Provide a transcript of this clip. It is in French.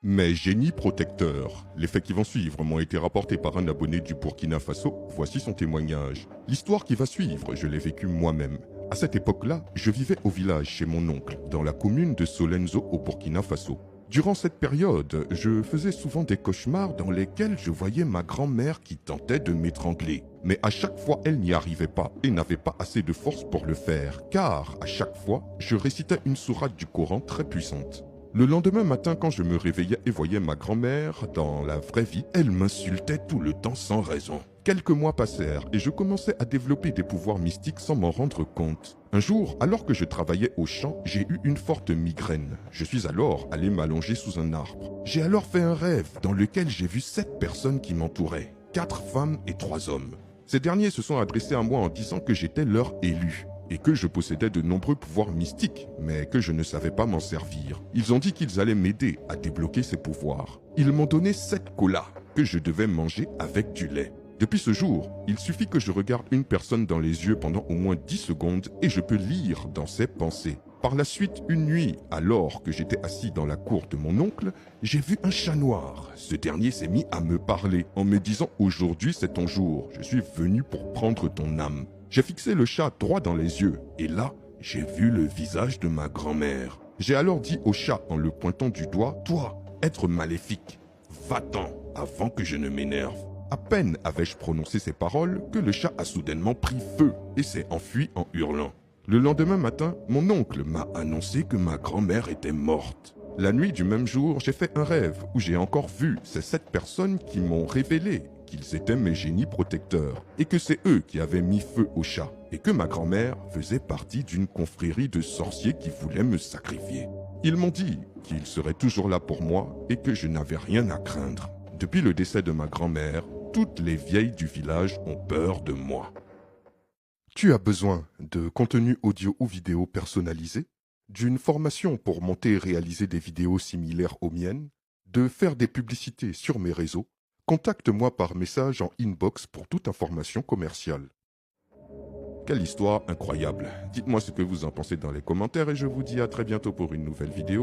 Mes génies protecteurs. Les faits qui vont suivre m'ont été rapportés par un abonné du Burkina Faso. Voici son témoignage. L'histoire qui va suivre, je l'ai vécue moi-même. À cette époque-là, je vivais au village chez mon oncle, dans la commune de Solenzo au Burkina Faso. Durant cette période, je faisais souvent des cauchemars dans lesquels je voyais ma grand-mère qui tentait de m'étrangler. Mais à chaque fois, elle n'y arrivait pas et n'avait pas assez de force pour le faire, car à chaque fois, je récitais une sourate du Coran très puissante. Le lendemain matin, quand je me réveillais et voyais ma grand-mère, dans la vraie vie, elle m'insultait tout le temps sans raison. Quelques mois passèrent et je commençais à développer des pouvoirs mystiques sans m'en rendre compte. Un jour, alors que je travaillais au champ, j'ai eu une forte migraine. Je suis alors allé m'allonger sous un arbre. J'ai alors fait un rêve dans lequel j'ai vu 7 personnes qui m'entouraient, 4 femmes et 3 hommes. Ces derniers se sont adressés à moi en disant que j'étais leur élu et que je possédais de nombreux pouvoirs mystiques, mais que je ne savais pas m'en servir. Ils ont dit qu'ils allaient m'aider à débloquer ces pouvoirs. Ils m'ont donné 7 colas que je devais manger avec du lait. Depuis ce jour, il suffit que je regarde une personne dans les yeux pendant au moins 10 secondes et je peux lire dans ses pensées. Par la suite, une nuit, alors que j'étais assis dans la cour de mon oncle, j'ai vu un chat noir. Ce dernier s'est mis à me parler en me disant « Aujourd'hui c'est ton jour, je suis venu pour prendre ton âme ». J'ai fixé le chat droit dans les yeux et là, j'ai vu le visage de ma grand-mère. J'ai alors dit au chat en le pointant du doigt « Toi, être maléfique, va-t'en avant que je ne m'énerve ». À peine avais-je prononcé ces paroles que le chat a soudainement pris feu et s'est enfui en hurlant. Le lendemain matin, mon oncle m'a annoncé que ma grand-mère était morte. La nuit du même jour, j'ai fait un rêve où j'ai encore vu ces 7 personnes qui m'ont révélé qu'ils étaient mes génies protecteurs et que c'est eux qui avaient mis feu au chat et que ma grand-mère faisait partie d'une confrérie de sorciers qui voulaient me sacrifier. Ils m'ont dit qu'ils seraient toujours là pour moi et que je n'avais rien à craindre. Depuis le décès de ma grand-mère, toutes les vieilles du village ont peur de moi. Tu as besoin de contenu audio ou vidéo personnalisé, d'une formation pour monter et réaliser des vidéos similaires aux miennes, de faire des publicités sur mes réseaux. Contacte-moi par message en inbox pour toute information commerciale. Quelle histoire incroyable! Dites-moi ce que vous en pensez dans les commentaires et je vous dis à très bientôt pour une nouvelle vidéo.